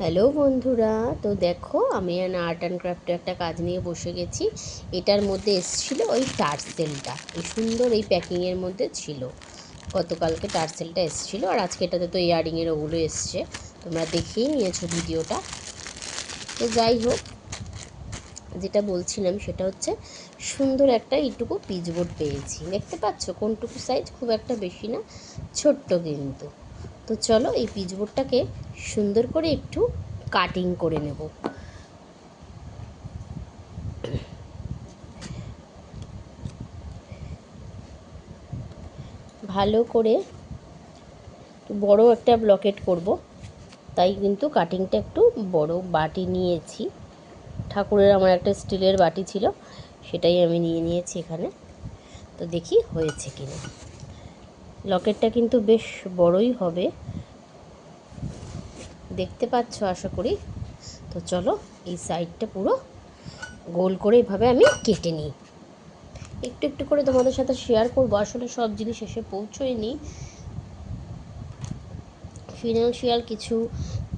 Hello বন্ধুরা, তো দেখো আমি আর্ট অ্যান্ড ক্রাফটে একটা কাজ নিয়ে বসে গেছি। এটার মধ্যে এসেছিলো ওই টার্সেলটা, এই সুন্দর এই প্যাকিংয়ের মধ্যে ছিল। গতকালকে টার্সেলটা এসেছিলো, আর আজকে এটাতে তো ইয়ারিংয়ের ওগুলো এসছে, তোমরা দেখেই নিয়েছো ভিডিওটা। তো যাই হোক, যেটা বলছিলাম সেটা হচ্ছে সুন্দর একটা এইটুকু পিচবোর্ড পেয়েছি। দেখতে পাচ্ছ কোনটুকু সাইজ, খুব একটা বেশি না, ছোট্ট কিন্তু। তো চলো এই পিচবোর্ডটাকে সুন্দর করে একটু কাটিং করে নেব। ভালো করে বড় একটা ব্লকেট করব, তাই কিন্তু কাটিংটা একটু বড় বাটি নিয়েছি। ঠাকুরের আমার একটা স্টিলের বাটি ছিল, সেটাই আমি নিয়ে নিয়েছি এখানে। তো দেখি হয়েছে কিনা। লকেটটা কিন্তু বেশ বড়ই হবে, দেখতে পাচ্ছ আশা করি। তো চলো এই সাইডটা পুরো গোল করে এভাবে আমি কেটে নিই। একটু একটু করে তোমাদের সাথে শেয়ার করবো, আসলে সব জিনিস এসে পৌঁছয়নি। ফিনান্সিয়াল কিছু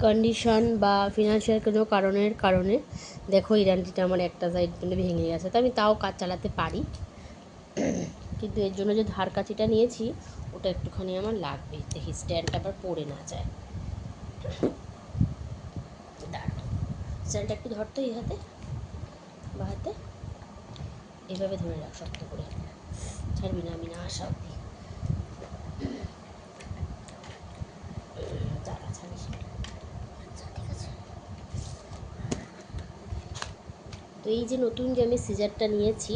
কন্ডিশন বা ফিনান্সিয়াল কোনো কারণে দেখো এই রান্ডিটা আমার একটা সাইড ভেঙে গেছে। তো আমি তাও কাজ চালাতে পারি, কিন্তু এর জন্য যে ধার কাছিটা নিয়েছি ওটা একটুখানি আমার লাগবে। দেখি স্ট্যান্ডটা আবার পড়ে না যায়। দাঁড়াও, স্ট্যান্ডটা একটু ধরতো এই হাতে, বা হাতে এইভাবে ধরে রাখ শক্ত করে, ছাড়বি না, আমি না আসা অব্দি। দাঁড়া, ছাড়িস না। আচ্ছা ঠিক আছে। তো এই যে নতুন যে আমি সিজারটা নিয়েছি,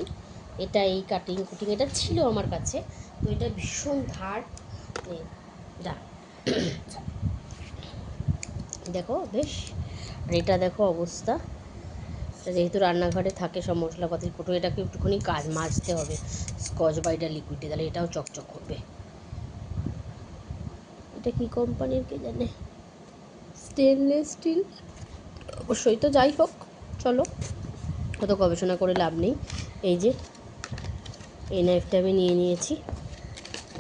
এটা এই কাটিং কুটিং এটা ছিল আমার কাছে, তো এটা ভীষণ ধার। যা দেখো বেশ, আর এটা দেখো অবস্থা। যেহেতু রান্নাঘরে থাকে সব মশলাপাতির কুটো, এটাকে একটুখানি কাজ মাজতে হবে স্কচ ব্রাইট লিকুইডে, তাহলে এটাও চকচক করবে। এটা কি কোম্পানির কে জানে, স্টেনলেস স্টিল অবশ্যই। তো যাই হোক, চলো অত গবেষণা করে লাভ নেই। এই যে এই নাইফটা আমি নিয়ে নিয়েছি,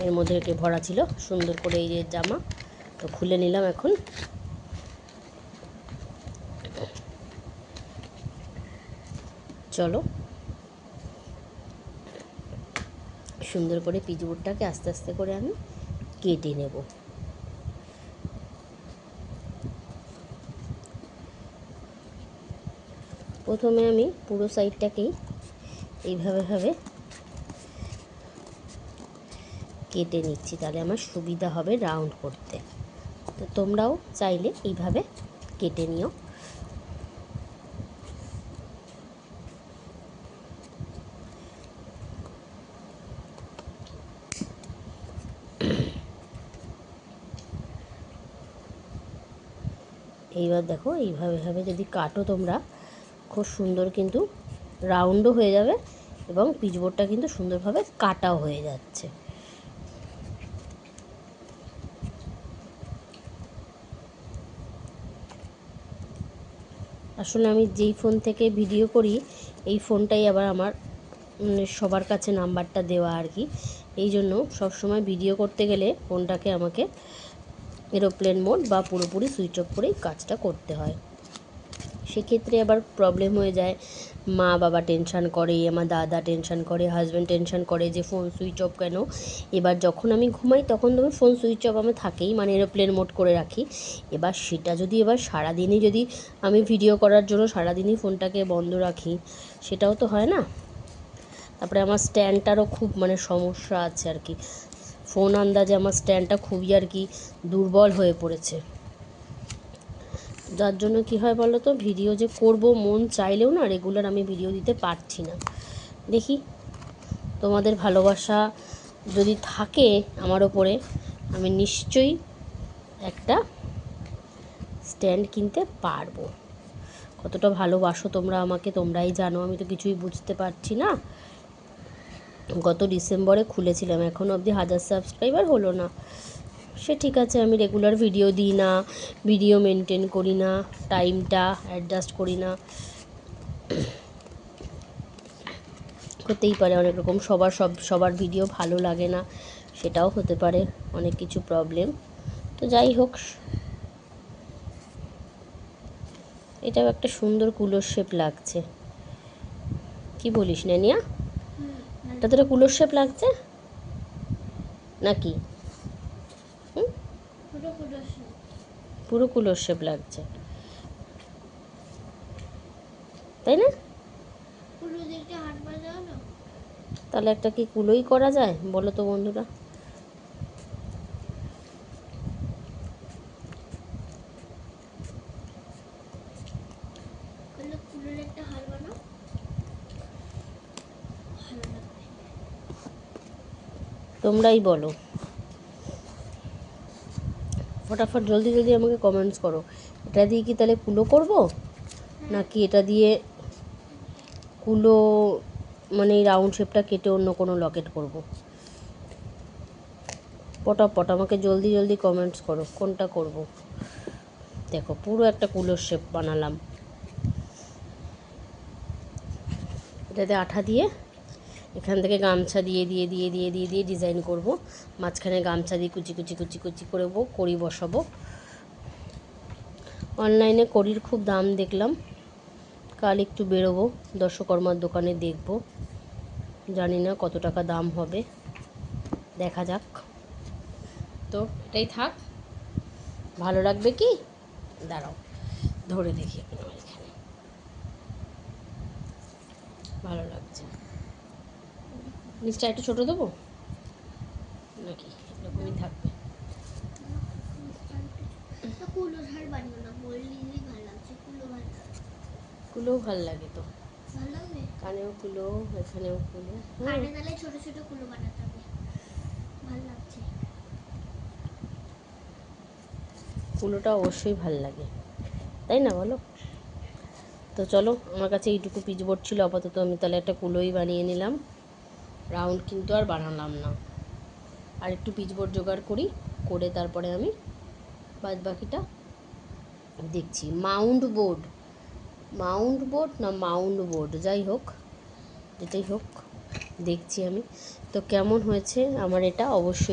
এর মধ্যে এটি ভরা ছিল সুন্দর করে এই যে জামা, তো খুলে নিলাম এখন। চলো সুন্দর করে পিচবোর্ডটাকে আস্তে আস্তে করে আমি কেটে নেব। প্রথমে আমি পুরো সাইডটাকেই এইভাবে কেটে নিচ্ছি, তাহলে আমার সুবিধা হবে রাউন্ড করতে। তো তোমরাও চাইলে এইভাবে কেটে নিও। এইবার দেখো এইভাবে যদি কাটো তোমরা, খুব সুন্দর কিন্তু রাউন্ডও হয়ে যাবে, এবং পিচবোর্ডটা কিন্তু সুন্দরভাবে কাটাও হয়ে যাচ্ছে। আসলে আমি যেই ফোন থেকে ভিডিও করি, এই ফোনটাই আবার আমার সবার কাছে নাম্বারটা দেওয়া আর কি। এই জন্য সবসময় ভিডিও করতে গেলে ফোনটাকে আমাকে এরোপ্লেন মোড বা পুরোপুরি সুইচ অফ করেই কাজটা করতে হয়। সেক্ষেত্রে আবার প্রবলেম হয়ে যায়, মা বাবা টেনশান করে, আমার দাদা টেনশান করে, হাজব্যান্ড টেনশান করে যে ফোন সুইচ অফ কেন। এবার যখন আমি ঘুমাই তখন তো ফোন সুইচ অফ আমার থাকেই, মানে এরোপ্লেন মোড করে রাখি। এবার সেটা যদি এবার সারাদিনই যদি আমি ভিডিও করার জন্য সারাদিনই ফোনটাকে বন্ধ রাখি, সেটাও তো হয় না। তারপরে আমার স্ট্যান্ডটারও খুব মানে সমস্যা আছে আর কি। ফোন আন্দাজে আমার স্ট্যান্ডটা খুবই আর কি দুর্বল হয়ে পড়েছে, যার জন্য কি হয় বলো তো, ভিডিও যে করব মন চাইলেও না রেগুলার আমি ভিডিও দিতে পারছি না। দেখি তোমাদের ভালোবাসা যদি থাকে আমার ওপরে, আমি নিশ্চয়ই একটা স্ট্যান্ড কিনতে পারবো। কতটা ভালোবাসো তোমরা আমাকে তোমরাই জানো, আমি তো কিছুই বুঝতে পারছি না। গত ডিসেম্বরে খুলেছিলাম, এখনও অবধি 1000 সাবস্ক্রাইবার হলো না। সে ঠিক আছে, আমি রেগুলার ভিডিও দিই না, ভিডিও মেনটেন করি না, টাইমটা অ্যাডজাস্ট করি না, হতেই পারে অনেক রকম, সবার ভিডিও ভালো লাগে না, সেটাও হতে পারে, অনেক কিছু প্রবলেম। তো যাই হোক, এটাও একটা সুন্দর কুলোর শেপ লাগছে, কি বলিস নেনিয়া? এটা তোরা কুলোর শেপ লাগছে নাকি? পুরো কুলোর শেপ লাগছে, তাই না? তাহলে একটা কি কুলোই করা যায় বলো তো বন্ধুরা? তোমরাই বলো, ফটাফট জলদি জলদি আমাকে কমেন্টস করো। এটা দিয়ে কি তাহলে কুলো করব, নাকি এটা দিয়ে কুলো মানে এই রাউন্ড শেপটা কেটে অন্য কোনো লকেট করব? পটাপট আমাকে জলদি জলদি কমেন্টস করো কোনটা করব। দেখো পুরো একটা কুলোর শেপ বানালাম। এটাতে আঠা দিয়ে এখান থেকে গামছা দিয়ে দিয়ে দিয়ে দিয়ে দিয়ে দিয়ে ডিজাইন করব। মাঝখানে গামছা দিয়ে কুচি কুচি কুচি কুচি করবো, কড়ি বসাবো। অনলাইনে কড়ির খুব দাম দেখলাম, কাল একটু বেরোবো দর্শকর্মার দোকানে, দেখব, জানি না কত টাকা দাম হবে, দেখা যাক। তো এটাই থাক, ভালো লাগবে কি? দাঁড়াও ধরে দেখি এখানে, ভালো লাগছে। নিচটা একটু ছোটো দেবো নাকি এরকমই থাকবে? কুলো ভাল লাগে তো, কানেও কুলো, এখানেও কুলো। ছোট ছোট কুলো বানাতে হবে, ভালো লাগছে। কুলোটা অবশ্যই ভাল লাগে, তাই না বলো? তো চলো, আমার কাছে এইটুকু পিচবোর্ড ছিল আপাতত, আমি তাহলে একটা কুলোই বানিয়ে নিলাম। রাউন্ড কিন্তু আর বানালাম না, আর একটু পিচবোর্ড জোগাড় করি, করে তারপরে আমি বাদ বাকিটা দেখছি। মাউন্ট বোর্ড না মাউন্ট বোর্ড, যাই হোক যেটাই হোক দেখছি আমি। তো কেমন হয়েছে আমার এটা অবশ্যই